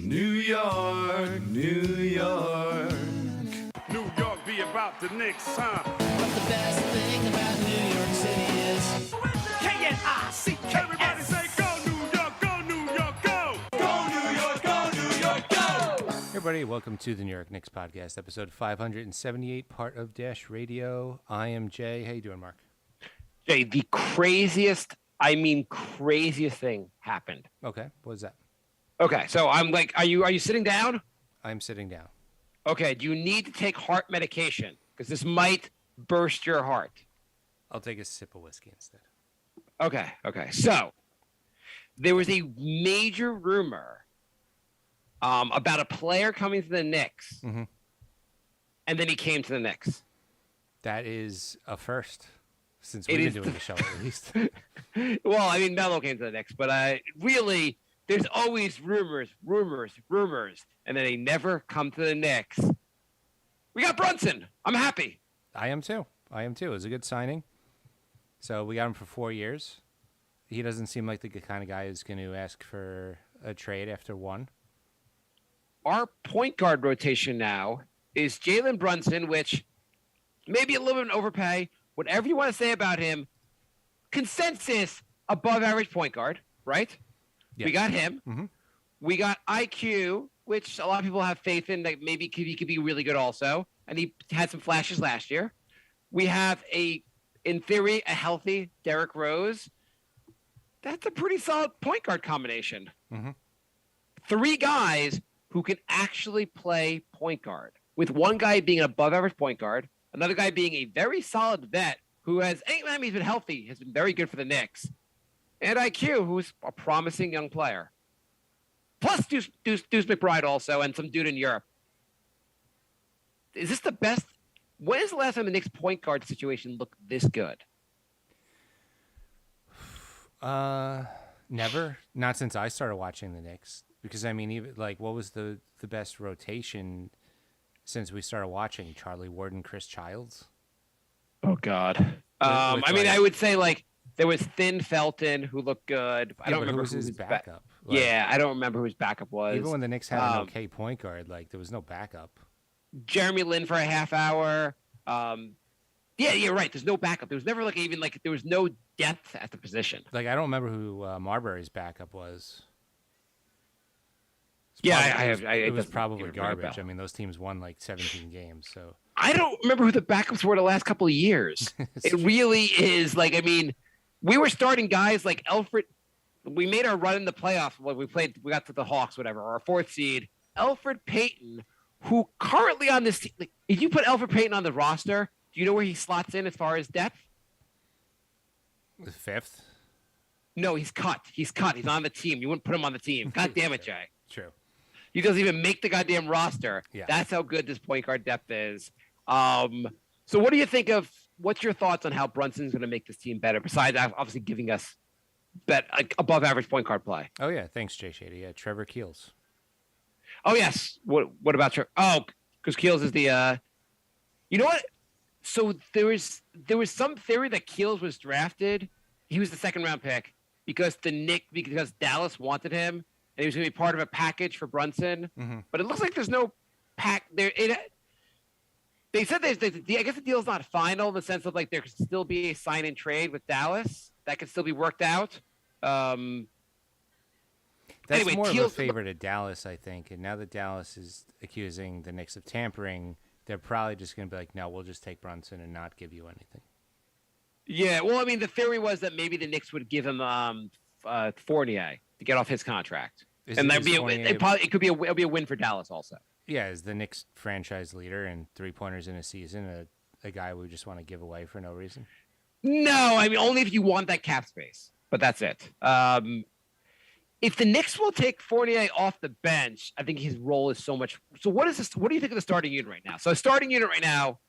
New York, New York. New York be about the Knicks, huh? But the best thing about New York City is K-N-I-C-K. Everybody say go New York, go New York, go! Go New York, go New York, go! Hey everybody, welcome to the New York Knicks podcast, episode 578, part of Dash Radio. I am Jay. How you doing, Mark? Jay, the craziest thing happened. Okay, what is that? Okay, so I'm like, are you sitting down? I'm sitting down. Okay, do you need to take heart medication? Because this might burst your heart. I'll take a sip of whiskey instead. Okay. So there was a major rumor about a player coming to the Knicks, and then he came to the Knicks. That is a first, since we've been doing the show at least. Well, I mean, Melo came to the Knicks, but really, there's always rumors, and then they never come to the Knicks. We got Brunson. I'm happy. I am too. It was a good signing. So we got him for 4 years. He doesn't seem like the kind of guy who's going to ask for a trade after one. Our point guard rotation now is Jalen Brunson, which maybe a little bit of an overpay. Whatever you want to say about him, consensus above average point guard, right? Yes. We got him. Mm-hmm. We got IQ, which a lot of people have faith in that maybe he could be really good also. And he had some flashes last year. We have in theory, a healthy Derrick Rose. That's a pretty solid point guard combination. Mm-hmm. 3 guys who can actually play point guard, with one guy being an above average point guard, another guy being a very solid vet who has, anytime he's been healthy, has been very good for the Knicks, and IQ, who's a promising young player. Plus Deuce McBride also, and some dude in Europe. Is this the best? When is the last time the Knicks point guard situation looked this good? Never. Not since I started watching the Knicks. Because, I mean, even like, what was the best rotation since we started watching? Charlie Ward, Chris Childs? Oh, God. I would say, like, there was Thin Felton, who looked good. I don't remember who was his backup. I don't remember who his backup was. Even when the Knicks had an okay point guard, like, there was no backup. Jeremy Lin for a half hour. Yeah, you're right. There's no backup. There was never there was no depth at the position. Like, I don't remember who Marbury's backup was. It was probably garbage. I mean, those teams won like 17 games. So I don't remember who the backups were the last couple of years. It really is like, I mean, we were starting guys like Alfred. We made our run in the playoffs when we got to the Hawks, whatever, our 4th seed. Alfred Payton, who currently on this team, like, if you put Alfred Payton on the roster, do you know where he slots in as far as depth? The 5th? No, he's cut. He's on the team. You wouldn't put him on the team. God damn it, Jay. True. He doesn't even make the goddamn roster. Yeah. That's how good this point guard depth is. So what do you think of, what's your thoughts on how Brunson's going to make this team better, besides obviously giving us above average point guard play? Oh, yeah. Thanks, Jay Shady. Yeah, Trevor Keels. Oh, yes. What about Trevor? Oh, because Keels is the you know what? So there was some theory that Keels was drafted. He was the 2nd round pick because Dallas wanted him. And he was going to be part of a package for Brunson. Mm-hmm. But it looks like there's no pack there. They said I guess the deal's not final in the sense of, like, there could still be a sign and trade with Dallas. That could still be worked out. That's anyway, more of a favor to Dallas, I think. And now that Dallas is accusing the Knicks of tampering, they're probably just going to be like, no, we'll just take Brunson and not give you anything. Yeah, well, I mean, the theory was that maybe the Knicks would give him Fournier to get off his contract. It could be a win for Dallas also. Yeah, as the Knicks franchise leader and 3-pointers in a season, a guy we just want to give away for no reason? No, I mean, only if you want that cap space. But that's it. If the Knicks will take Fournier off the bench, I think his role is so much. So what is this? What do you think of the starting unit right now? So starting unit right now,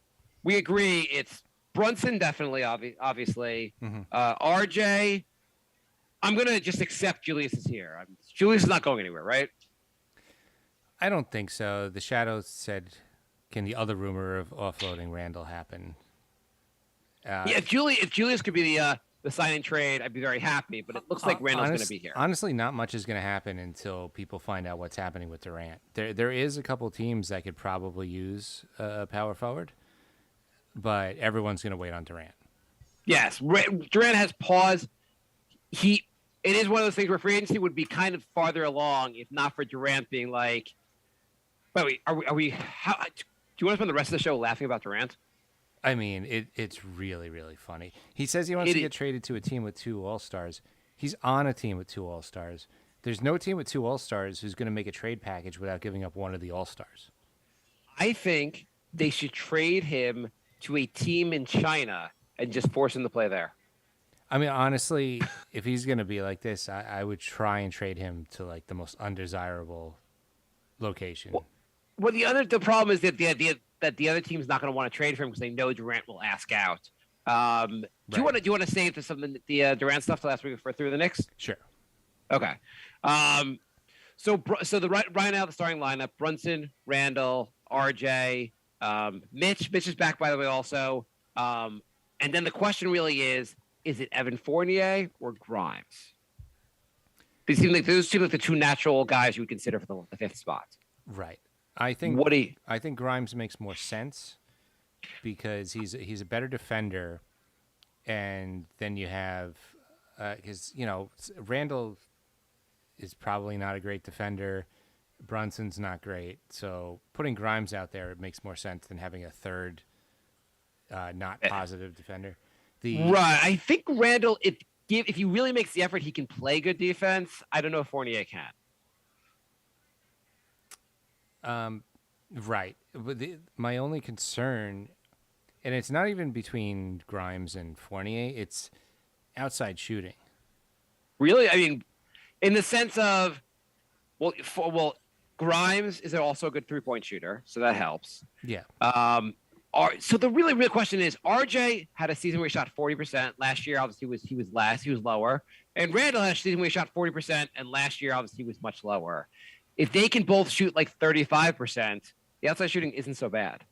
we agree it's Brunson, definitely, obviously. Mm-hmm. RJ, I'm going to just accept Julius is here. Julius is not going anywhere, right? I don't think so. The Shadows said, can the other rumor of offloading Randall happen? If Julius could be the sign-in trade, I'd be very happy. But it looks like Randall's going to be here. Honestly, not much is going to happen until people find out what's happening with Durant. There is a couple teams that could probably use a power forward, but everyone's going to wait on Durant. Yes, Durant has paused. It is one of those things where free agency would be kind of farther along if not for Durant being like. By the way, are we? How do you want to spend the rest of the show laughing about Durant? I mean, it's really, really funny. He says he wants to get traded to a team with 2 All-Stars. He's on a team with 2 All-Stars. There's no team with 2 All-Stars who's going to make a trade package without giving up one of the All-Stars. I think they should trade him to a team in China and just force him to play there. I mean, honestly, if he's going to be like this, I would try and trade him to like the most undesirable location. Well, the problem is that the idea that the other team's not going to want to trade for him because they know Durant will ask out. Do you want to save the Durant stuff till last week for through the Knicks? Sure. Okay. So right now the starting lineup: Brunson, Randall, RJ, Mitch. Mitch is back, by the way, also. And then the question really is it Evan Fournier or Grimes? These seem like those seem like the 2 natural guys you would consider for the 5th spot. Right. I think Grimes makes more sense because he's a better defender, and then you have because Randall is probably not a great defender. Brunson's not great, so putting Grimes out there it makes more sense than having a third not positive defender. Right. I think Randall, if he really makes the effort, he can play good defense. I don't know if Fournier can. Right. But my only concern, and it's not even between Grimes and Fournier, it's outside shooting. Really? I mean, in the sense of, Grimes is also a good 3-point shooter, so that helps. Yeah. So the really real question is, RJ had a season where he shot 40%. Last year, obviously, he was lower. And Randall had a season where he shot 40%, and last year, obviously, he was much lower. If they can both shoot like 35%, the outside shooting isn't so bad.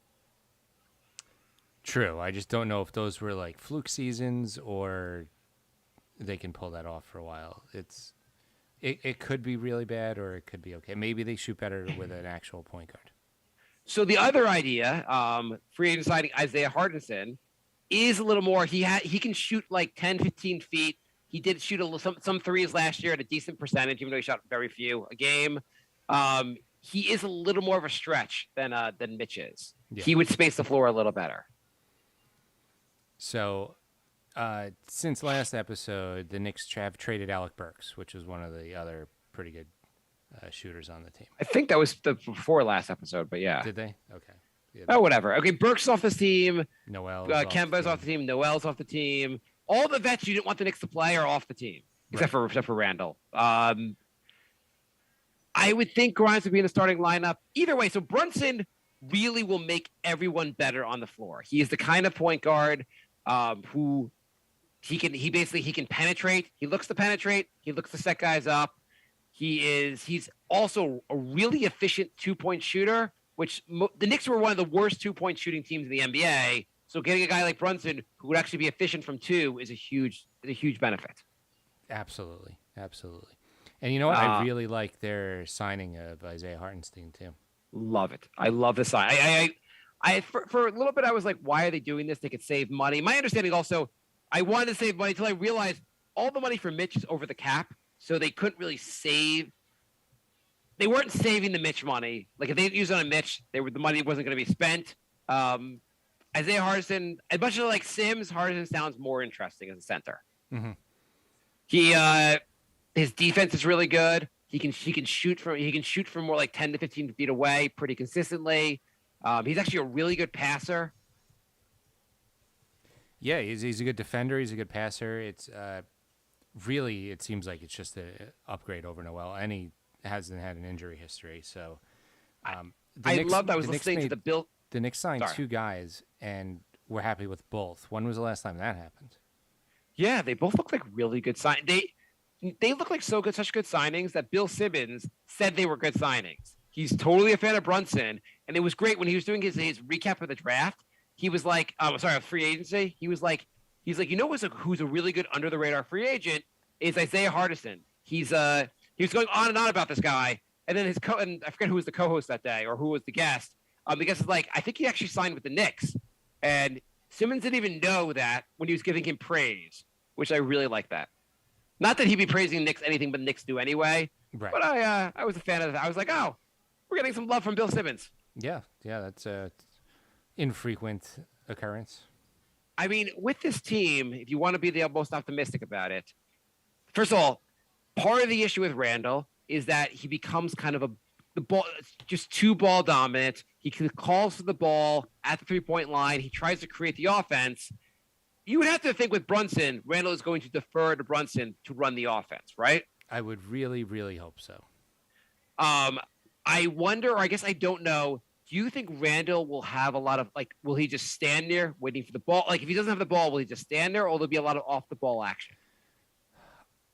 True. I just don't know if those were like fluke seasons or they can pull that off for a while. It could be really bad or it could be okay. Maybe they shoot better with an actual point guard. So the other idea, free agent signing Isaiah Hardison, is a little more. He can shoot like 10, 15 feet. He did shoot some threes last year at a decent percentage, even though he shot very few a game. He is a little more of a stretch than Mitch is. Yeah. He would space the floor a little better. So, since last episode, the Knicks have traded Alec Burks, which is one of the other pretty good shooters on the team. I think that was before last episode, but yeah. Did they? Okay. Yeah, oh, whatever. Okay, Burks off this team. Noel. Kemba's off the team. Noel's off the team. All the vets you didn't want the Knicks to play are off the team, except for Randall. I would think Grimes would be in the starting lineup. Either way, so Brunson really will make everyone better on the floor. He is the kind of point guard who he can penetrate. He looks to penetrate. He looks to set guys up. He's also a really efficient 2-point shooter, which the Knicks were one of the worst 2-point shooting teams in the NBA. So getting a guy like Brunson who would actually be efficient from 2 is a huge benefit. Absolutely. And you know what? I really like their signing of Isaiah Hartenstein too. Love it. I love the sign. I for a little bit I was like, why are they doing this? They could save money. My understanding also, I wanted to save money until I realized all the money for Mitch is over the cap, so they couldn't really save. They weren't saving the Mitch money. Like if they used it on a Mitch, the money wasn't going to be spent. Isaiah Hardison, as much as like Sims, Hardison sounds more interesting as a center. Mm-hmm. His defense is really good. He can shoot from more like 10 to 15 feet away pretty consistently. He's actually a really good passer. Yeah, he's a good defender. He's a good passer. It's really, it seems like it's just an upgrade over Noel, and he hasn't had an injury history. So I was listening to the Bill. The Knicks signed 2 guys, and we're happy with both. When was the last time that happened? Yeah, they both look like really good signings. They look like such good signings that Bill Simmons said they were good signings. He's totally a fan of Brunson, and it was great when he was doing his recap of the draft. He was like, free agency. He was like, He's like, who's a really good under the radar free agent is Isaiah Hardison. He was going on and on about this guy, and then and I forget who was the co-host that day or who was the guest. Because it's like I think he actually signed with the Knicks, and Simmons didn't even know that when he was giving him praise, which I really like that. Not that he'd be praising Knicks anything but Knicks do anyway. Right. But I was a fan of that. I was like, oh, we're getting some love from Bill Simmons. Yeah, that's a infrequent occurrence. I mean, with this team, if you want to be the most optimistic about it, first of all, part of the issue with Randall is that he becomes kind of the ball, just too ball dominant. He calls for the ball at the 3-point line. He tries to create the offense. You would have to think with Brunson, Randall is going to defer to Brunson to run the offense, right? I would really, really hope so. I wonder, or I guess I don't know. Do you think Randall will have a lot of will he just stand there waiting for the ball? Like if he doesn't have the ball, will he just stand there, or will there be a lot of off the ball action?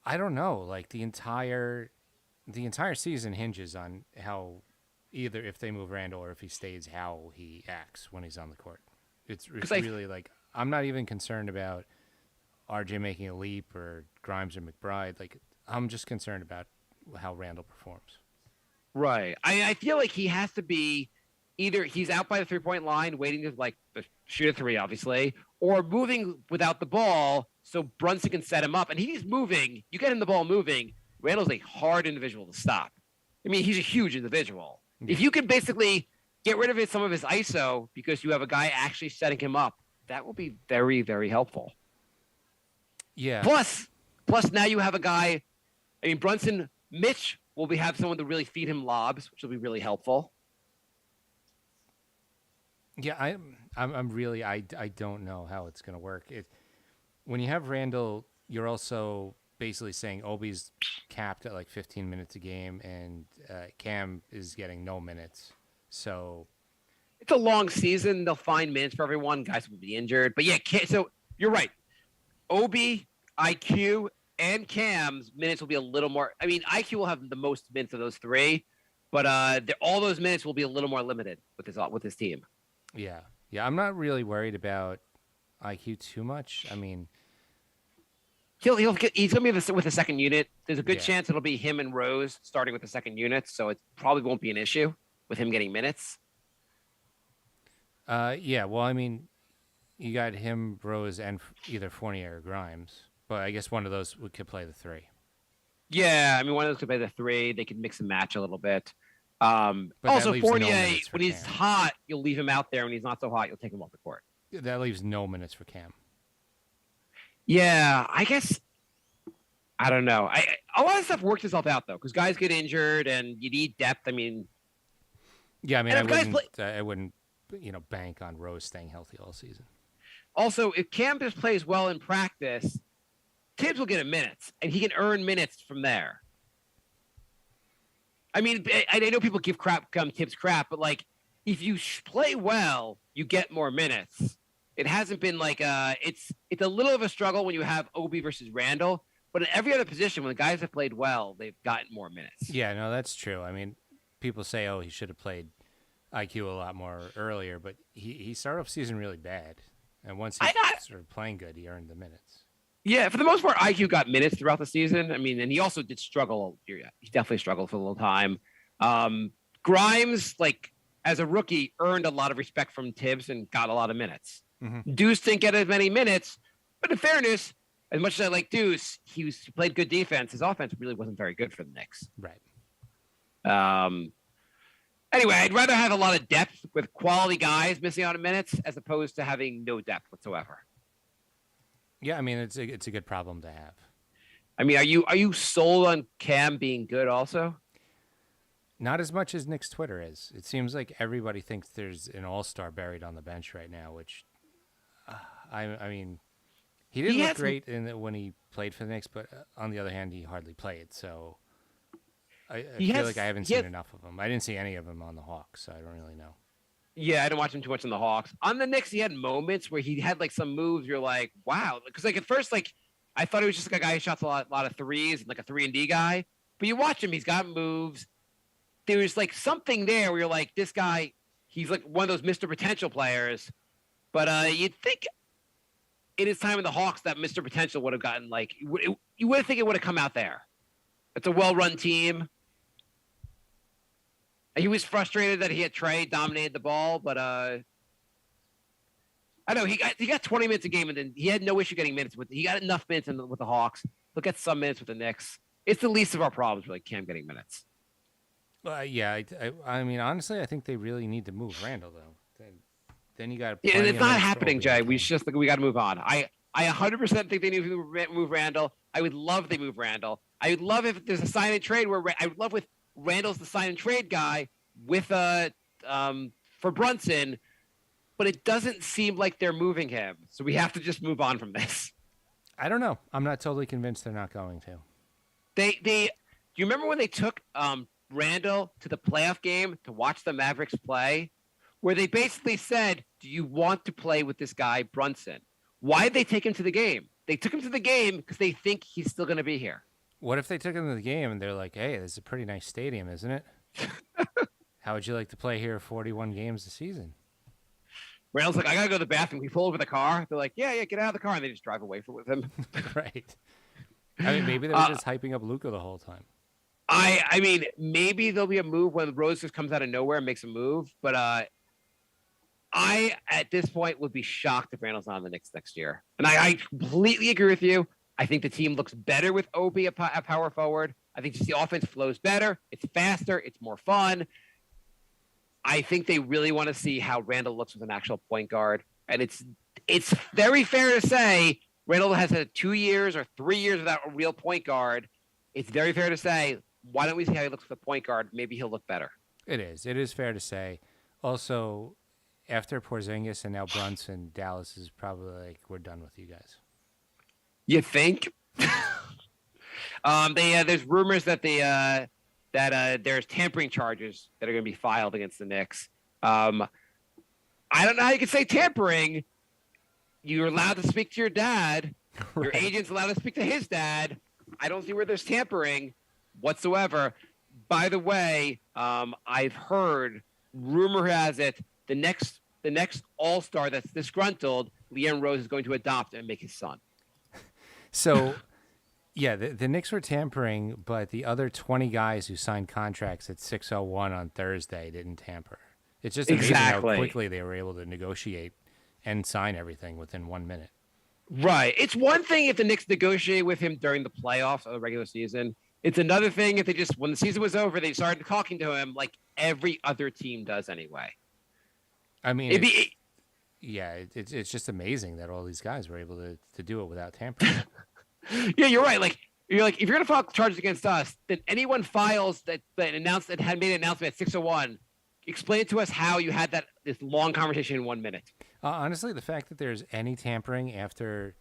I don't know. Like the entire season hinges on how either if they move Randall or if he stays, how he acts when he's on the court. It's really like I'm not even concerned about RJ making a leap or Grimes or McBride. Like I'm just concerned about how Randall performs. Right. I feel like he has to be either he's out by the 3-point line waiting to shoot a three, obviously, or moving without the ball so Brunson can set him up. And he's moving. You get him the ball moving. Randall's a hard individual to stop. I mean, he's a huge individual. Yeah. If you could basically get rid of some of his ISO because you have a guy actually setting him up, that will be very, very helpful. Yeah. Plus now you have a guy. I mean, Brunson, Mitch will have someone to really feed him lobs, which will be really helpful. Yeah, I'm really I don't know how it's gonna work. When you have Randall, you're also basically saying Obi's capped at like 15 minutes a game, and Cam is getting no minutes. So it's a long season. They'll find minutes for everyone. Guys will be injured, but yeah. So you're right. Obi, IQ, and Cam's minutes will be a little more. I mean, IQ will have the most minutes of those three, but all those minutes will be a little more limited with his team. Yeah. I'm not really worried about IQ too much. I mean, he's gonna be with the second unit. There's a good chance it'll be him and Rose starting with the second unit, so it probably won't be an issue with him getting minutes. Yeah. Well, I mean, you got him, Rose, and either Fournier or Grimes, but I guess one of those could play the three. Yeah, I mean, one of those could play the three. They could mix and match a little bit. Also, Fournier, when he's hot, you'll leave him out there. When he's not so hot, you'll take him off the court. That leaves no minutes for Cam. Yeah, I guess. I don't know. A lot of stuff works itself out, though, because guys get injured and you need depth. I mean. Yeah, I mean, I wouldn't, bank on Rose staying healthy all season. Also, if Cam just plays well in practice, Tibbs will get him minutes, and he can earn minutes from there. I mean, I know people give Tibbs crap, but if you play well, you get more minutes. It hasn't been it's a little of a struggle when you have Obi versus Randall, but in every other position, when the guys have played well, they've gotten more minutes. Yeah, no, that's true. I mean, people say, he should have played IQ a lot more earlier, but he started off season really bad, and once he started playing good, he earned the minutes. Yeah, for the most part, IQ got minutes throughout the season. I mean, and he also did struggle. He definitely struggled for a little time. Grimes, as a rookie, earned a lot of respect from Tibbs and got a lot of minutes. Mm-hmm. Deuce didn't get as many minutes, but in fairness, as much as I like Deuce, he played good defense. His offense really wasn't very good for the Knicks. Right. Anyway, I'd rather have a lot of depth with quality guys missing out on minutes as opposed to having no depth whatsoever. Yeah, I mean, it's a good problem to have. I mean, are you sold on Cam being good also? Not as much as Knicks Twitter is. It seems like everybody thinks there's an all-star buried on the bench right now, which, I mean, he didn't look great when he played for the Knicks, but on the other hand, he hardly played. So I feel like I haven't seen enough of him. I didn't see any of him on the Hawks, so I don't really know. Yeah, I didn't watch him too much on the Hawks. On the Knicks, he had moments where he had some moves. You're like, wow, because at first, I thought he was just a guy who shot a lot of threes and a 3-and-D guy. But you watch him, he's got moves. There's something there where you're like, this guy, he's one of those Mr. Potential players. But you'd think in his time in the Hawks that Mr. Potential would have gotten like you would think it would have come out there. It's a well-run team. He was frustrated that he had Trey dominated the ball, but I know he got 20 minutes a game, and then he had no issue getting minutes with. He got enough minutes with the Hawks. He'll get some minutes with the Knicks. It's the least of our problems, really. Cam getting minutes. Yeah, I mean, honestly, I think they really need to move Randall though. Then you got. Yeah, and it's not happening, Jay. We got to move on. I 100% think they need to move Randall. I would love they move Randall. I would love if there's a sign and trade where I would love with Randall's the sign and trade guy with for Brunson, but it doesn't seem like they're moving him. So we have to just move on from this. I don't know. I'm not totally convinced they're not going to. Do you remember when they took Randall to the playoff game to watch the Mavericks play, where they basically said, "Do you want to play with this guy Brunson?" Why did they take him to the game? They took him to the game because they think he's still going to be here. What if they took him to the game and they're like, "Hey, this is a pretty nice stadium, isn't it? How would you like to play here 41 games a season?" Randall's like, "I got to go to the bathroom." We pull over the car. They're like, yeah, get out of the car. And they just drive away with him. Right. I mean, maybe they were just hyping up Luka the whole time. I mean, maybe there'll be a move when Rose just comes out of nowhere and makes a move. But I, at this point, would be shocked if Randall's not on the Knicks next year. And I completely agree with you. I think the team looks better with Obi at power forward. I think just the offense flows better. It's faster. It's more fun. I think they really want to see how Randall looks with an actual point guard. And it's very fair to say Randall has had 2 years or 3 years without a real point guard. It's very fair to say, why don't we see how he looks with a point guard? Maybe he'll look better. It is. It is fair to say. Also, after Porzingis and now Brunson, Dallas is probably like, we're done with you guys. You think? There's rumors that there's tampering charges that are going to be filed against the Knicks. I don't know how you can say tampering. You're allowed to speak to your dad. Right. Your agent's allowed to speak to his dad. I don't see where there's tampering whatsoever. By the way, I've heard, rumor has it, the next All-Star that's disgruntled, Leon Rose is going to adopt and make his son. So, yeah, the Knicks were tampering, but the other 20 guys who signed contracts at 6:01 on Thursday didn't tamper. It's just amazing how quickly they were able to negotiate and sign everything within 1 minute. Right. It's one thing if the Knicks negotiate with him during the playoffs or the regular season. It's another thing if they just, when the season was over, they started talking to him like every other team does anyway. I mean, it's just amazing that all these guys were able to do it without tampering. Yeah, you're right. Like, if you're going to file charges against us, then anyone files that had made an announcement at 6:01, explain to us how you had this long conversation in 1 minute. Honestly, the fact that there's any tampering after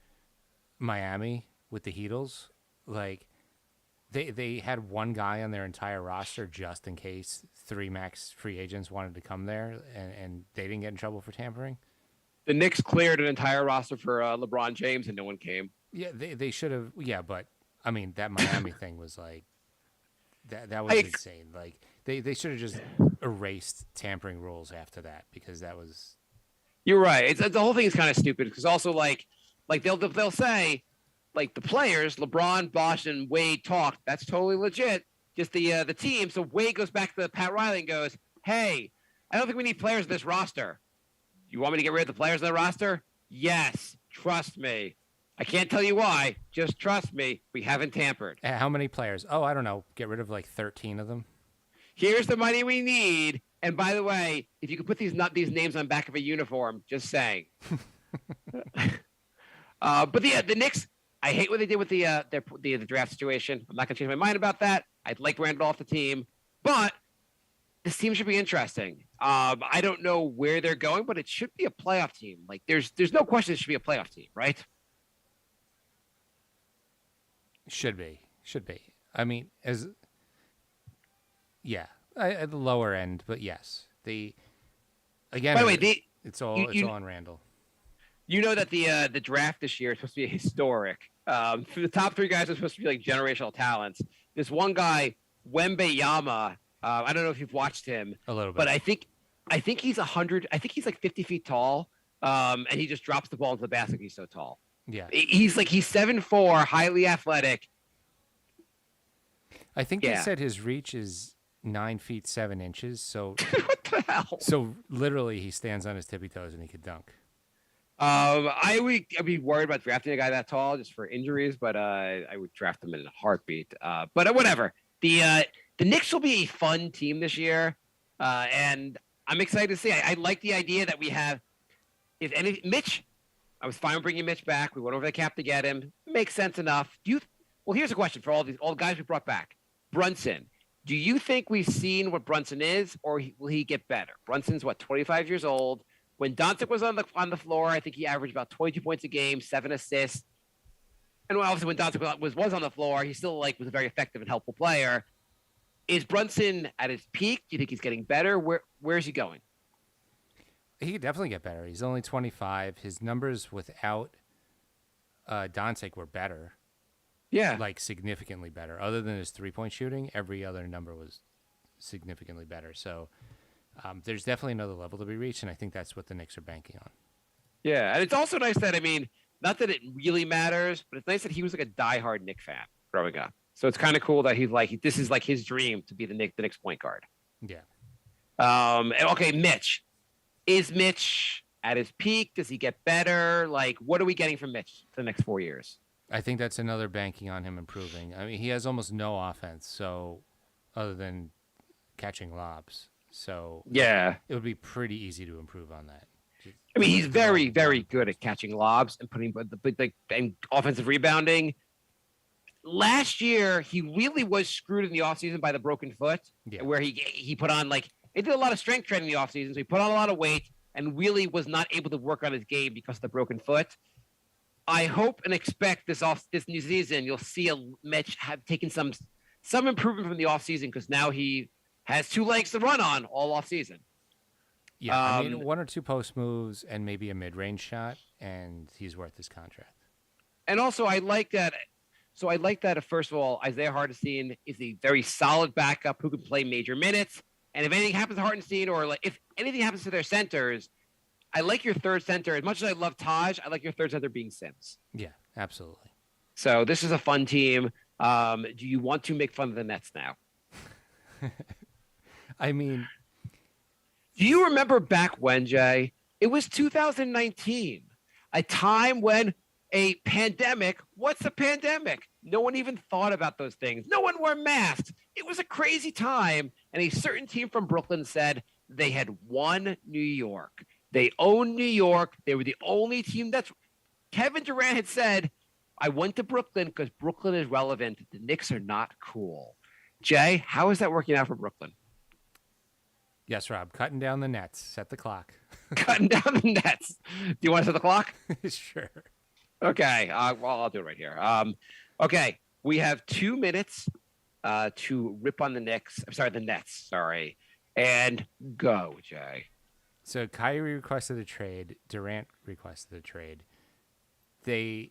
Miami with the Heatles, like they had one guy on their entire roster just in case 3 max free agents wanted to come there, and they didn't get in trouble for tampering. The Knicks cleared an entire roster for LeBron James, and no one came. Yeah, they should have. Yeah, but I mean that Miami thing was like that was insane. Like they should have just erased tampering rules after that, because that was. You're right. The whole thing is kind of stupid, because also like they'll say like the players, LeBron, Bosh, and Wade talked. That's totally legit. Just the team. So Wade goes back to Pat Riley and goes, "Hey, I don't think we need players in this roster. You want me to get rid of the players in the roster? Yes, trust me. I can't tell you why. Just trust me. We haven't tampered." How many players? Oh, I don't know. Get rid of like 13 of them. Here's the money we need. And by the way, if you could put these names on the back of a uniform, just saying. But the Knicks, I hate what they did with the draft situation. I'm not going to change my mind about that. I'd like Randall off the team, but this team should be interesting. I don't know where they're going, but it should be a playoff team. Like there's no question it should be a playoff team, right? Should be. I mean, at the lower end, but yes. By the way, it's all on Randall. You know that the draft this year is supposed to be historic. The top 3 guys are supposed to be like generational talents. This one guy, Wembenyama, I don't know if you've watched him a little bit, but I think he's 100. I think he's like 50 feet tall, and he just drops the ball into the basket. He's so tall. Yeah. He's 7'4", highly athletic. I think they said his reach is 9 feet 7 inches. So What the hell? So literally, he stands on his tippy toes and he could dunk. I'd be worried about drafting a guy that tall just for injuries, but I would draft him in a heartbeat. But whatever. The Knicks will be a fun team this year, and I'm excited to see. I like the idea that we have. If any Mitch, I was fine with bringing Mitch back. We went over the cap to get him. Makes sense enough. Well, here's a question for all the guys we brought back. Brunson. Do you think we've seen what Brunson is, or will he get better? Brunson's 25 years old. When Doncic was on the floor, I think he averaged about 22 points a game, 7 assists. And obviously, when Doncic was on the floor, he still was a very effective and helpful player. Is Brunson at his peak? Do you think he's getting better? Where is he going? He could definitely get better. He's only 25. His numbers without Doncic were better. Yeah, significantly better. Other than his 3-point shooting, every other number was significantly better. So there's definitely another level to be reached, and I think that's what the Knicks are banking on. Yeah, and it's also nice that, not that it really matters, but it's nice that he was a diehard Knicks fan growing up. So it's kind of cool that this is his dream to be the Knicks point guard. Yeah. Okay, Mitch. Is Mitch at his peak? Does he get better? What are we getting from Mitch for the next 4 years? I think that's another banking on him improving. He has almost no offense, so other than catching lobs. So yeah, it would be pretty easy to improve on that. He's very, very good at catching lobs and putting and offensive rebounding. Last year, he really was screwed in the offseason by the broken foot, where he put on he did a lot of strength training in the offseason, so he put on a lot of weight and really was not able to work on his game because of the broken foot. I hope and expect this new season you'll see Mitch have taken some improvement from the offseason because now he has 2 legs to run on all offseason. Yeah, 1 or 2 post moves and maybe a mid-range shot, and he's worth his contract. And also, I like that. So I like that. First of all, Isaiah Hardison is a very solid backup who can play major minutes. And if anything happens to Hardison, or if anything happens to their centers, I like your third center. As much as I love Taj, I like your third center being Sims. Yeah, absolutely. So this is a fun team. Do you want to make fun of the Nets now? Do you remember back when, Jay? It was 2019, a time when a pandemic. What's a pandemic? No one even thought about those things. No one wore masks. It was a crazy time. And a certain team from Brooklyn said they had won New York. They own New York. They were the only team Kevin Durant had said, I went to Brooklyn because Brooklyn is relevant. The Knicks are not cool. Jay, how is that working out for Brooklyn? Yes, Rob. Cutting down the nets. Set the clock. Cutting down the nets. Do you want to set the clock? Sure. Okay. I'll do it right here. Okay. We have 2 minutes to rip on the Knicks. I'm sorry, the Nets. Sorry. And go, Jay. So Kyrie requested a trade. Durant requested a trade. Then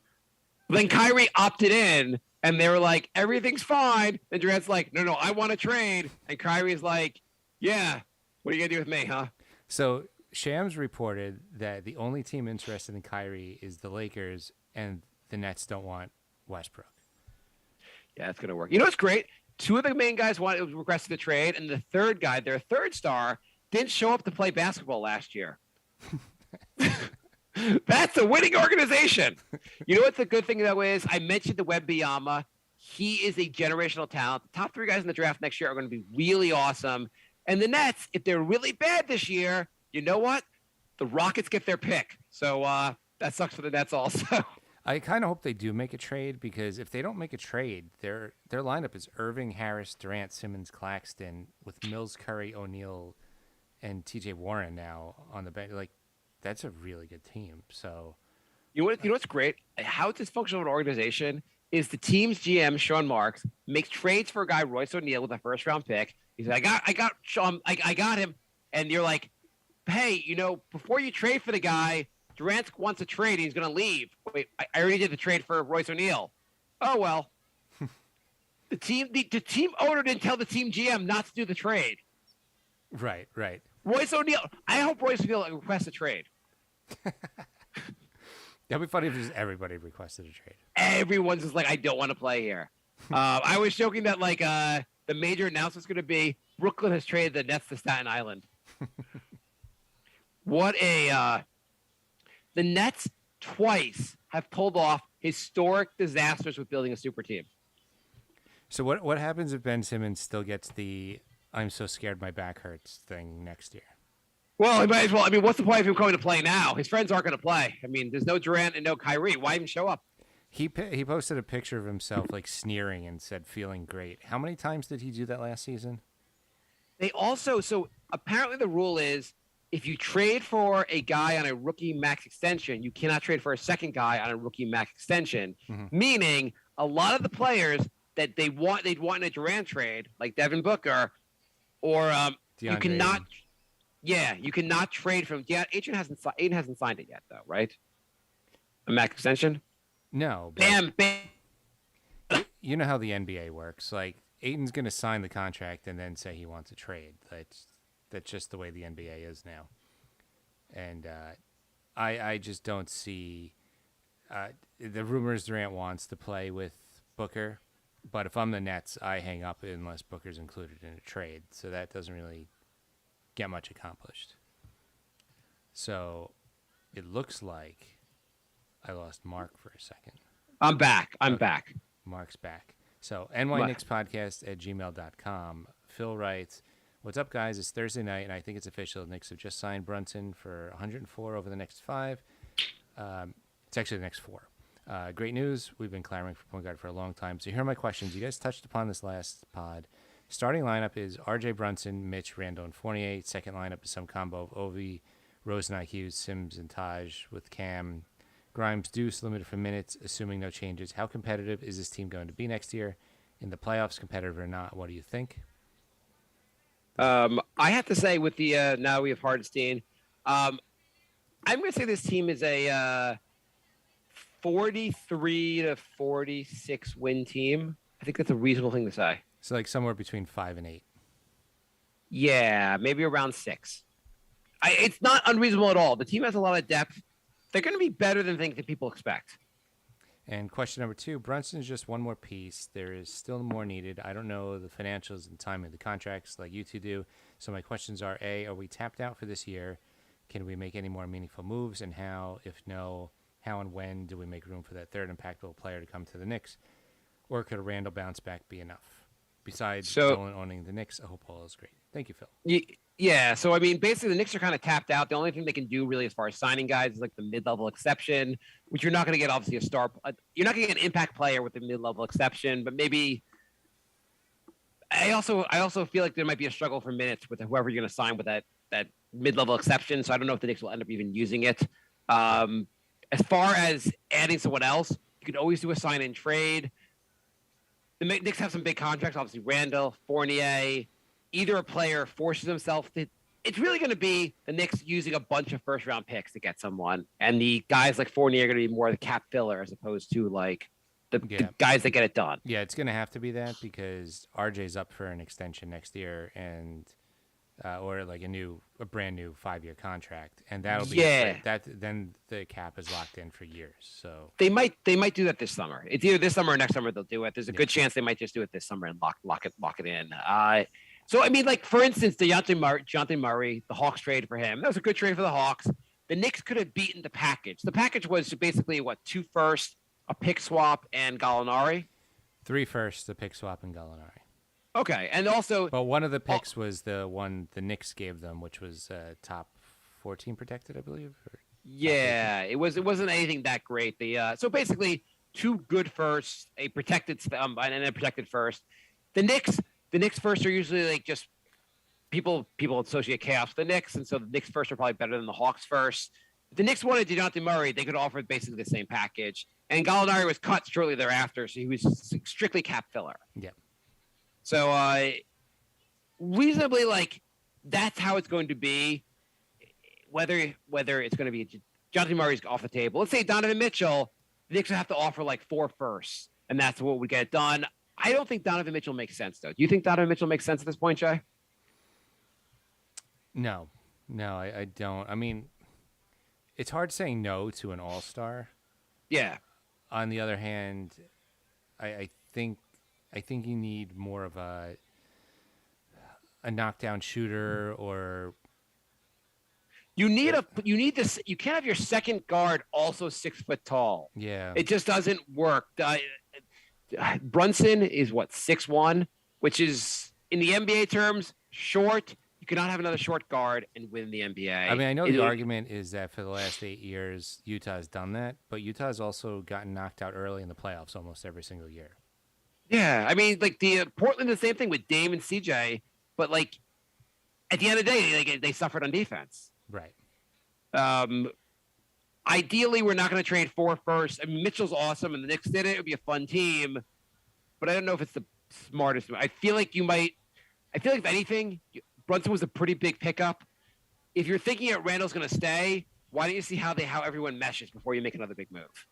Kyrie opted in, and they were like, everything's fine. And Durant's like, no, I want to trade. And Kyrie's like, yeah, what are you going to do with me, huh? So Shams reported that the only team interested in Kyrie is the Lakers, and the Nets don't want Westbrook. Yeah, that's going to work. You know what's great? 2 of the main guys requested a trade, and the third guy, their third star, didn't show up to play basketball last year. That's a winning organization. You know what the good thing though is? I mentioned the Wembanyama. He is a generational talent. The top 3 guys in the draft next year are going to be really awesome. And the Nets, if they're really bad this year, you know what? The Rockets get their pick. So that sucks for the Nets also. I kind of hope they do make a trade, because if they don't make a trade, their lineup is Irving, Harris, Durant, Simmons, Claxton, with Mills, Curry, O'Neal, and TJ Warren now on the bench. That's a really good team. So, you know what's great? How dysfunctional of an organization is the team's GM, Sean Marks, makes trades for a guy, Royce O'Neal, with a first-round pick. He said, I got Sean, I got him. And you're like, hey, before you trade for the guy, Durant wants a trade. He's going to leave. Wait, I already did the trade for Royce O'Neal. Oh, well. The team owner didn't tell the team GM not to do the trade. Right. Royce O'Neal. I hope Royce O'Neal requests a trade. That'd be funny if just everybody requested a trade. Everyone's just like, I don't want to play here. I was joking that like the major announcement's going to be Brooklyn has traded the Nets to Staten Island. What a the Nets twice have pulled off historic disasters with building a super team. So what happens if Ben Simmons still gets the "I'm so scared my back hurts" thing next year? Well, he might as well. I mean, what's the point of him coming to play now? His friends aren't going to play. I mean, there's no Durant and no Kyrie. Why even show up? He posted a picture of himself like sneering and said feeling great. How many times did he do that last season? They also, so apparently the rule is if you trade for a guy on a rookie max extension, you cannot trade for a second guy on a rookie max extension. Meaning a lot of the players that they'd want in a Durant trade, like Devin Booker, or you cannot. Yeah, you cannot trade from. Yeah, Aiden hasn't signed it yet, though, right? A max extension. No. Bam, bam. You know how the NBA works. Like Aiton's going to sign the contract and then say he wants a trade. That's just the way the NBA is now. And I just don't see the rumors Durant wants to play with Booker, but if I'm the Nets, I hang up unless Booker's included in a trade. So that doesn't really get much accomplished. So it looks like I lost Mark for a second. I'm back. I'm back. Mark's back. So nyknickspodcast@gmail.com. Phil writes, "What's up, guys? It's Thursday night, and I think it's official. The Knicks have just signed Brunson for 104 over the next 5. It's actually the next 4. Great news. We've been clamoring for point guard for a long time. So here are my questions. You guys touched upon this last pod. Starting lineup is R.J. Brunson, Mitch, Randall, and Fournier. Second lineup is some combo of Ovi, Rosen, Hughes, Sims, and Taj with Cam. Grimes, Deuce, limited for minutes, assuming no changes. How competitive is this team going to be next year? In the playoffs, competitive or not? What do you think?" I have to say with the now we have Hardison, I'm going to say this team is a 43 to 46 win team. I think that's a reasonable thing to say. So like somewhere between 5 and 8. Yeah, maybe around 6. It's not unreasonable at all. The team has a lot of depth. They're going to be better than things that people expect. And question number 2, Brunson's just one more piece. There is still more needed. I don't know the financials and timing of the contracts like you two do. So my questions are, A, are we tapped out for this year? Can we make any more meaningful moves? And how, if no, how and when do we make room for that third impactful player to come to the Knicks? Or could a Randall bounce back be enough? Besides Dolan owning the Knicks, I hope all is great. Thank you, Phil. Yeah, so I mean, basically the Knicks are kind of tapped out. The only thing they can do really as far as signing guys is like the mid-level exception, which you're not going to get obviously a star. You're not going to get an impact player with the mid-level exception, but maybe. I also feel like there might be a struggle for minutes with whoever you're going to sign with that mid-level exception. So I don't know if the Knicks will end up even using it. As far as adding someone else, you can always do a sign and trade. The Knicks have some big contracts, obviously Randall, Fournier. Either a player forces himself to. It's really going to be the Knicks using a bunch of first-round picks to get someone, and the guys like Fournier are going to be more the cap filler as opposed to like the guys that get it done. Yeah, it's going to have to be that because RJ's up for an extension next year, and or like a brand new 5-year contract, and that'll be that. Then the cap is locked in for years. So they might do that this summer. It's either this summer or next summer they'll do it. There's a good chance they might just do it this summer and lock it in. So, I mean, like, for instance, Dejounte Murray, the Hawks trade for him. That was a good trade for the Hawks. The Knicks could have beaten the package. The package was basically, 2 firsts, a pick swap, and Gallinari? 3 firsts, a pick swap, and Gallinari. Okay, and also... But one of the picks was the one the Knicks gave them, which was top 14 protected, I believe? Yeah, it wasn't anything that great. So, basically, 2 good firsts, a protected and a protected first. The Knicks first are usually like just people associate chaos with the Knicks, and so the Knicks first are probably better than the Hawks first. If the Knicks wanted Dejounte Murray, they could offer basically the same package. And Gallinari was cut shortly thereafter, so he was strictly cap filler. Yeah. So reasonably, like, that's how it's going to be. Whether it's going to be Dejounte Murray's off the table. Let's say Donovan Mitchell, the Knicks would have to offer like 4 firsts, and that's what would get done. I don't think Donovan Mitchell makes sense, though. Do you think Donovan Mitchell makes sense at this point, Jay? No, I don't. I mean, it's hard saying no to an all-star Yeah. On the other hand, I think you need more of a knockdown shooter, or You need this. You can't have your second guard also 6 foot tall. yeah. It just doesn't work. Brunson is what, 6'1", which is in the NBA terms short. You cannot have another short guard and win the NBA. I mean, I know the argument is that for the last 8 years, Utah has done that, but Utah has also gotten knocked out early in the playoffs almost every single year. Yeah, I mean, like the Portland, the same thing with Dame and CJ, but like at the end of the day, they suffered on defense. Right. Ideally, we're not going to trade 4 firsts. I mean, Mitchell's awesome, and the Knicks did it. It would be a fun team, but I don't know if it's the smartest. I feel like if anything, Brunson was a pretty big pickup. If you're thinking that Randall's going to stay, why don't you see how everyone meshes before you make another big move?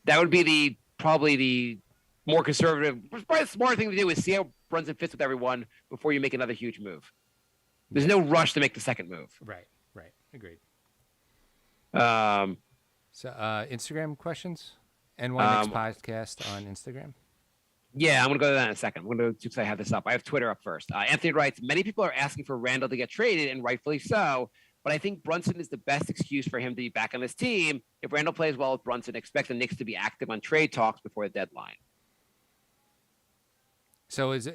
That would be probably the more conservative, probably the smart thing to do is see how Brunson fits with everyone before you make another huge move. There's no rush to make the second move. Right. Agreed. Um, So Instagram questions? NY Knicks podcast on Instagram? Yeah, I'm going to go to that in a second. I'm going to because I have this up. I have Twitter up first. Anthony writes, many people are asking for Randall to get traded, and rightfully so. But I think Brunson is the best excuse for him to be back on this team. If Randall plays well with Brunson, expect the Knicks to be active on trade talks before the deadline. So is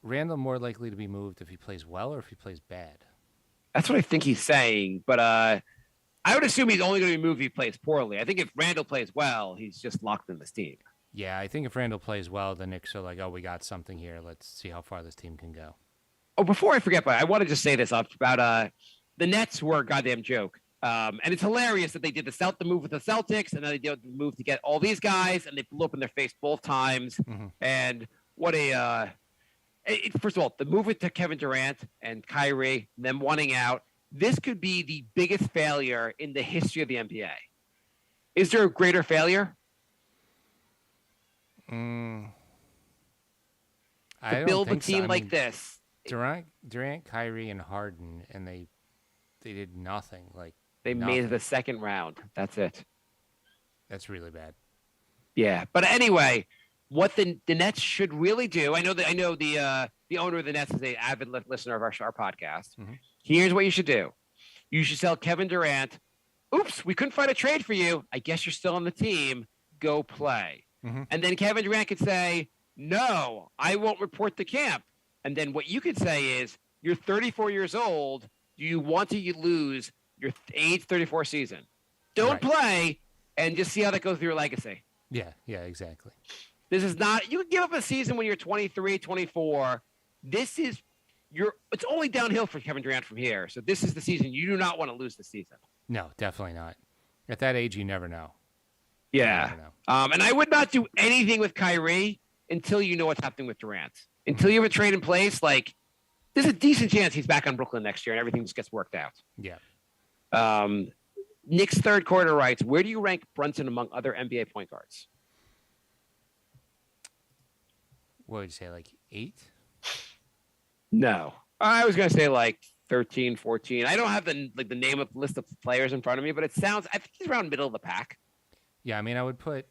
Randall more likely to be moved if he plays well or if he plays bad? That's what I think he's saying. But I would assume he's only going to be moved if he plays poorly. I think if Randall plays well, he's just locked in this team. Yeah, I think if Randall plays well, the Knicks are like, oh, we got something here. Let's see how far this team can go. Oh, before I forget, but I want to just say this about the Nets were a goddamn joke. And it's hilarious that they did the move with the Celtics, and then they did the move to get all these guys, and they blew up in their face both times. Mm-hmm. And what first of all, the move with Kevin Durant and Kyrie, them wanting out, this could be the biggest failure in the history of the NBA. Is there a greater failure? I To don't build a think so. team I like mean, this. Durant, Kyrie, and Harden, and they did nothing. Like They nothing. made the second round. That's it. That's really bad. Yeah, but anyway, what the Nets should really do. I know the owner of the Nets is an avid listener of our podcast. Mm-hmm. Here's what you should do. You should tell Kevin Durant, oops, we couldn't find a trade for you. I guess you're still on the team. Go play. Mm-hmm. And then Kevin Durant could say, no, I won't report to camp. And then what you could say is, you're 34 years old. Do you want to lose your age 34 season? Don't play and just see how that goes through your legacy. Yeah, exactly. This is not, you can give up a season when you're 23, 24. It's only downhill for Kevin Durant from here. So this is the season. You do not want to lose the season. No, definitely not. At that age, you never know. Yeah. You never know. And I would not do anything with Kyrie until you know what's happening with Durant. Until you have a trade in place, like, there's a decent chance he's back on Brooklyn next year and everything just gets worked out. Yeah. Nick's third quarter writes, where do you rank Brunson among other NBA point guards? What would you say, like 8? No. I was going to say like 13, 14. I don't have the name of the list of players in front of me, but I think he's around middle of the pack. Yeah, I mean, I would put,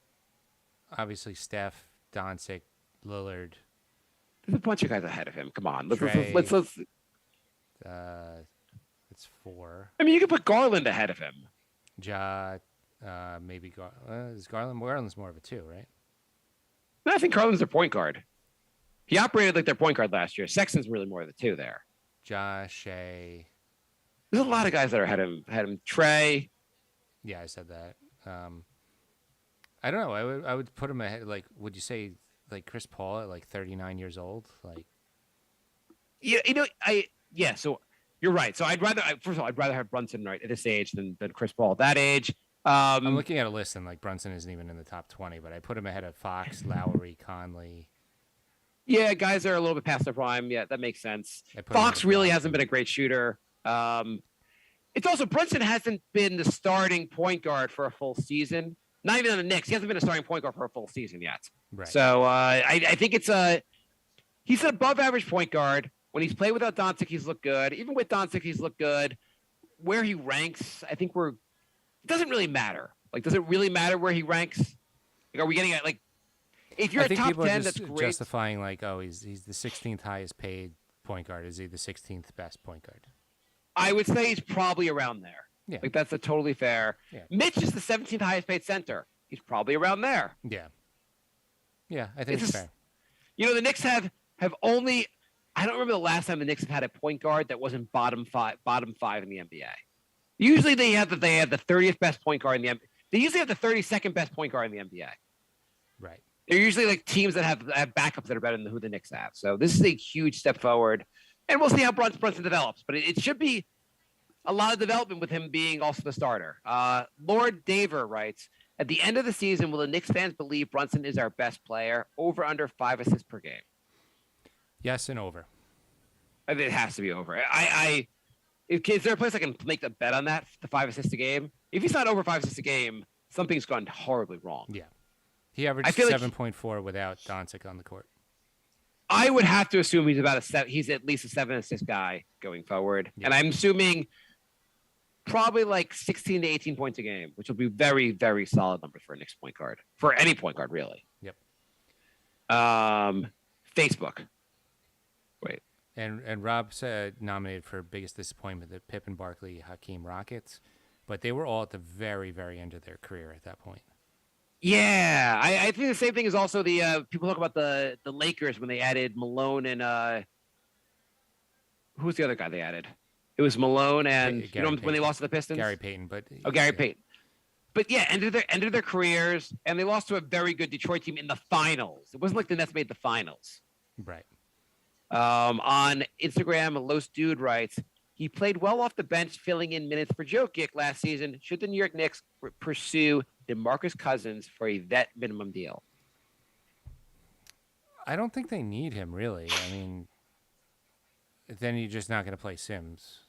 obviously, Steph, Doncic, Lillard. There's a bunch of guys ahead of him. Come on. Let's It's 4. I mean, you could put Garland ahead of him. Maybe is Garland's more of a 2, right? No, I think Garland's their point guard. He operated like their point guard last year. Sexton's really more of the 2 there. Shea. There's a lot of guys that are ahead of him. Trey. Yeah, I said that. I don't know. I would put him ahead. Like, would you say like Chris Paul at like 39 years old? Like, yeah. So you're right. So I'd rather have Brunson right at this age than Chris Paul at that age. I'm looking at a list and like Brunson isn't even in the top 20, but I put him ahead of Fox, Lowry, Conley. Yeah, guys are a little bit past their prime. Yeah, that makes sense. Fox really hasn't been a great shooter. It's also Brunson hasn't been the starting point guard for a full season. Not even on the Knicks. He hasn't been a starting point guard for a full season yet. Right. So I think he's an above average point guard. When he's played without Doncic, he's looked good. Even with Doncic, he's looked good. Where he ranks, I think it doesn't really matter. Like, does it really matter where he ranks? Like, are we getting at like if you're I a think top people 10, are just that's great. justifying like, oh, he's the 16th highest paid point guard. Is he the 16th best point guard? I would say he's probably around there. Yeah. Like that's a totally fair. Yeah. Mitch is the 17th highest paid center. He's probably around there. Yeah. Yeah, I think it's fair. You know, the Knicks have only. I don't remember the last time the Knicks have had a point guard that wasn't bottom five in the NBA. Usually they have the 30th best point guard in the NBA. They usually have the 32nd best point guard in the NBA. Right. They're usually like teams that have backups that are better than who the Knicks have. So this is a huge step forward, and we'll see how Brunson develops. But it should be a lot of development with him being also the starter. Lord Daver writes, at the end of the season, will the Knicks fans believe Brunson is our best player? Over under 5 assists per game. Yes, and over. I think it has to be over. Is there a place I can make the bet on that? The 5 assists a game. If he's not over 5 assists a game, something's gone horribly wrong. Yeah, he averaged 7.4 without Doncic on the court. I would have to assume he's at least a 7 assist guy going forward, and I'm assuming probably like 16 to 18 points a game, which will be very, very solid numbers for a Knicks point guard, for any point guard really. Yep. Facebook. Wait. And Rob said nominated for biggest disappointment the Pippen, Barkley, Hakeem Rockets, but they were all at the very, very end of their career at that point. Yeah, I think the same thing is also the people talk about the Lakers when they added Malone and who was the other guy they added? It was Malone and when they lost to the Pistons. Gary Payton, Payton. But yeah, ended their careers, and they lost to a very good Detroit team in the finals. It wasn't like the Nets made the finals. Right. On Instagram, Los Dude writes, he played well off the bench, filling in minutes for Jokic last season. Should the New York Knicks pursue DeMarcus Cousins for a vet minimum deal? I don't think they need him, really. I mean, then you're just not going to play Sims.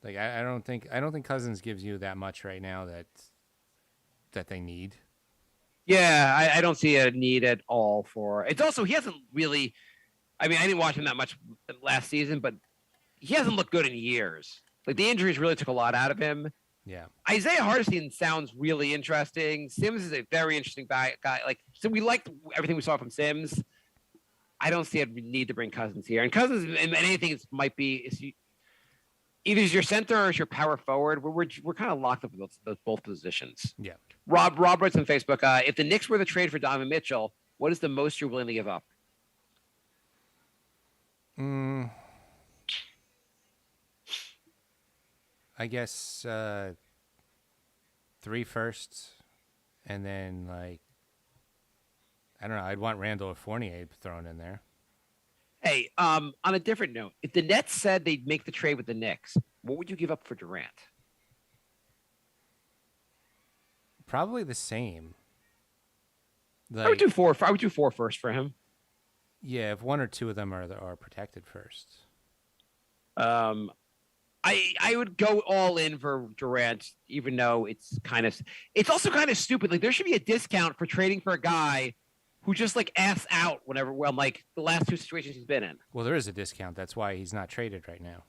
Like I don't think Cousins gives you that much right now that they need. Yeah, I don't see a need at all for. It's also he hasn't really. I mean, I didn't watch him that much last season, but he hasn't looked good in years. Like the injuries really took a lot out of him. Yeah. Isaiah Hardison sounds really interesting. Sims is a very interesting guy. Like, so we liked everything we saw from Sims. I don't see a need to bring Cousins here. And Cousins, and anything might be either is your center or is your power forward. We're kind of locked up with both positions. Yeah. Rob writes on Facebook, if the Knicks were to trade for Donovan Mitchell, what is the most you're willing to give up? I guess 3 firsts, and then like I don't know. I'd want Randall or Fournier thrown in there. Hey, on a different note, if the Nets said they'd make the trade with the Knicks, what would you give up for Durant? Probably the same. Like, I would do 4 first for him. Yeah, if 1 or 2 of them are protected first. I would go all in for Durant, even though it's also kind of stupid. Like there should be a discount for trading for a guy who just like asks out like the last 2 situations he's been in. Well, there is a discount. That's why he's not traded right now.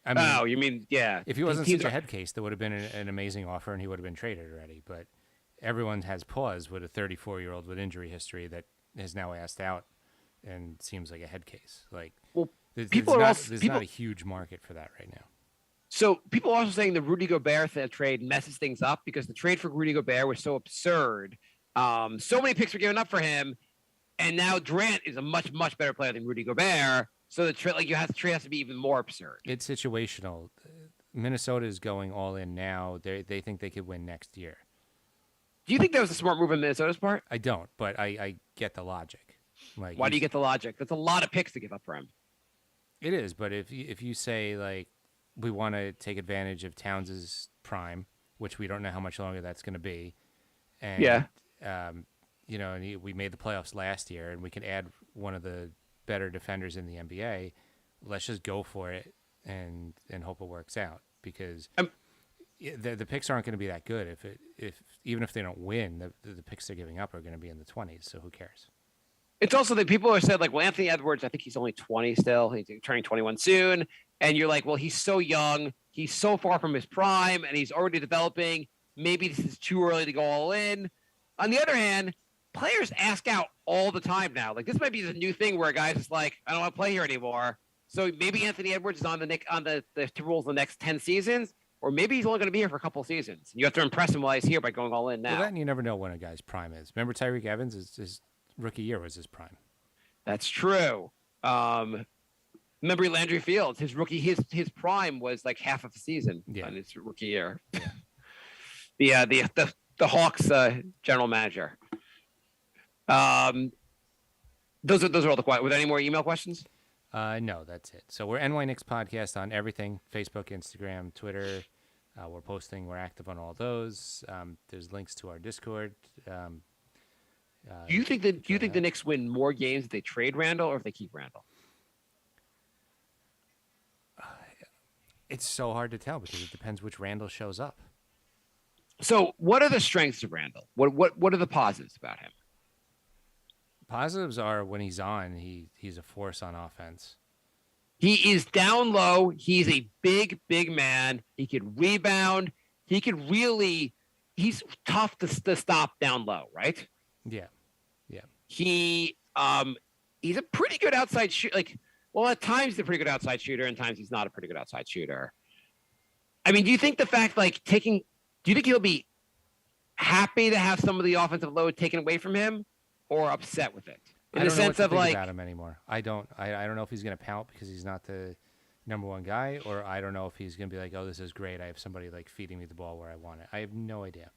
I mean, oh, you mean yeah? If he wasn't such a head case, there would have been an amazing offer, and he would have been traded already. But everyone has pause with a 34-year-old with injury history that is now asked out, and seems like a head case. Like, well, there's not a huge market for that right now. So people are also saying the Rudy Gobert trade messes things up because the trade for Rudy Gobert was so absurd. So many picks were given up for him, and now Durant is a much, much better player than Rudy Gobert. So the trade has to be even more absurd. It's situational. Minnesota is going all in now. They think they could win next year. Do you think that was a smart move on Minnesota's part? I don't, but I get the logic. Like, why do you get the logic? That's a lot of picks to give up for him. It is, but if you say like we want to take advantage of Towns' prime, which we don't know how much longer that's going to be, and we made the playoffs last year, and we can add one of the better defenders in the NBA. Let's just go for it and hope it works out, because the picks aren't going to be that good. Even if they don't win, the picks they're giving up are going to be in the 20s. So who cares? It's also that people have said, like, well, Anthony Edwards, I think he's only 20 still. He's turning 21 soon. And you're like, well, he's so young. He's so far from his prime, and he's already developing. Maybe this is too early to go all in. On the other hand, players ask out all the time now. Like, this might be the new thing where a guy's just like, I don't want to play here anymore. So maybe Anthony Edwards is on the Timberwolves the next 10 seasons, or maybe he's only going to be here for a couple of seasons. You have to impress him while he's here by going all in now. Well, then you never know when a guy's prime is. Remember Tyreek Evans? His rookie year was his prime. That's true. Remember Landry Fields? His prime was like half of the season on his rookie year. Yeah. The Hawks general manager. Those are all the questions. Were there any more email questions? No, that's it. So we're NY Knicks Podcast on everything: Facebook, Instagram, Twitter. We're active on all those. There's links to our Discord. Do you think the Knicks win more games if they trade Randall or if they keep Randall? It's so hard to tell because it depends which Randall shows up. So, what are the strengths of Randall? What are the positives about him? Positives are when he's on, he's a force on offense. He is down low. He's a big man. He could rebound. He's tough to stop down low, right? Yeah. He's a pretty good outside shooter. At times he's a pretty good outside shooter, and times he's not a pretty good outside shooter. I mean, do you think the fact do you think he'll be happy to have some of the offensive load taken away from him, or upset with it? I don't know what to think about him anymore. I don't know if he's going to pout because he's not the number one guy, or I don't know if he's going to be like, oh, this is great. I have somebody feeding me the ball where I want it. I have no idea.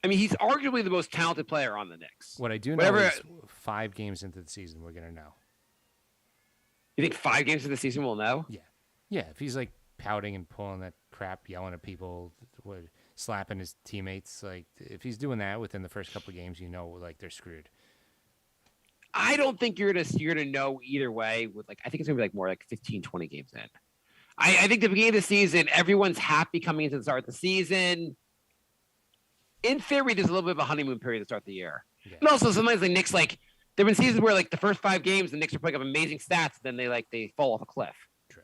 I mean, he's arguably the most talented player on the Knicks. What I do know is 5 games into the season, we're going to know. You think 5 games into the season we'll know? Yeah. If he's pouting and pulling that crap, yelling at people, slapping his teammates, if he's doing that within the first couple of games, they're screwed. I don't think you're gonna know either way. I think it's gonna be more 15, 20 games in. I think the beginning of the season, everyone's happy coming into the start of the season. In theory, there's a little bit of a honeymoon period to start the year. Yeah. And also sometimes the Knicks there've been seasons where the first 5 games the Knicks are putting up amazing stats, then they fall off a cliff. True.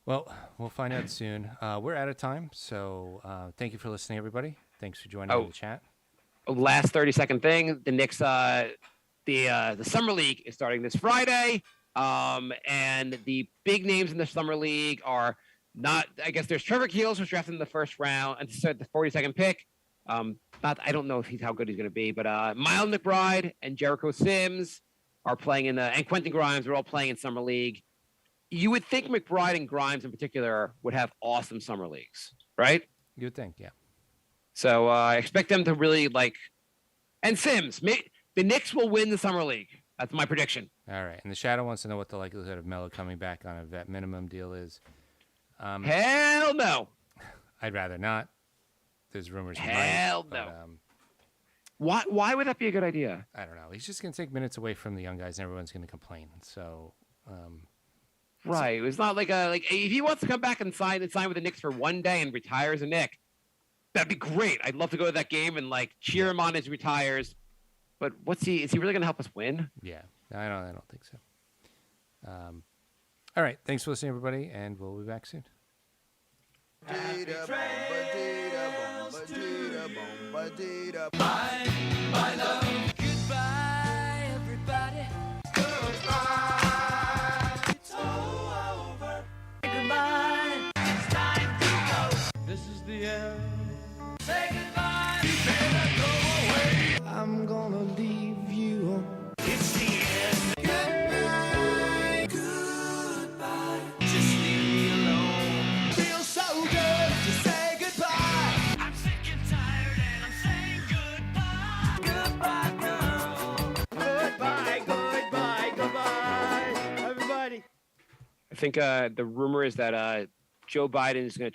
Well, we'll find out soon. We're out of time, so thank you for listening, everybody. Thanks for joining in the chat. Last 30-second thing: the Knicks, the summer league is starting this Friday, and the big names in the summer league are not. I guess there's Trevor Keels, who's drafted in the first round, and the 42nd pick. I don't know how good he's going to be, but Miles McBride and Jericho Sims are playing and Quentin Grimes are all playing in summer league. You would think McBride and Grimes in particular would have awesome summer leagues, right? You would think, yeah. So I expect them to really and Sims. The Knicks will win the summer league. That's my prediction. All right. And the Shadow wants to know what the likelihood of Melo coming back on a vet minimum deal is. Hell no. I'd rather not. There's rumors. Hell no. Why would that be a good idea? I don't know. He's just going to take minutes away from the young guys, and everyone's going to complain. So, right. It's not if he wants to come back and sign with the Knicks for one day and retire as a Knick, that'd be great. I'd love to go to that game and cheer him on as he retires. But is he really going to help us win? Yeah, I don't think so. All right. Thanks for listening, everybody, and we'll be back soon. Bye, love. Goodbye, everybody. Goodbye. It's all over. Goodbye. It's time to go. This is the end. Say goodbye. You better go away. I'm gonna leave you. It's the end. Goodbye. Goodbye. Just leave me alone. Feels so good to say goodbye. I'm sick and tired and I'm saying goodbye. Goodbye, girl. Goodbye, everybody. I think the rumor is that Joe Biden is going to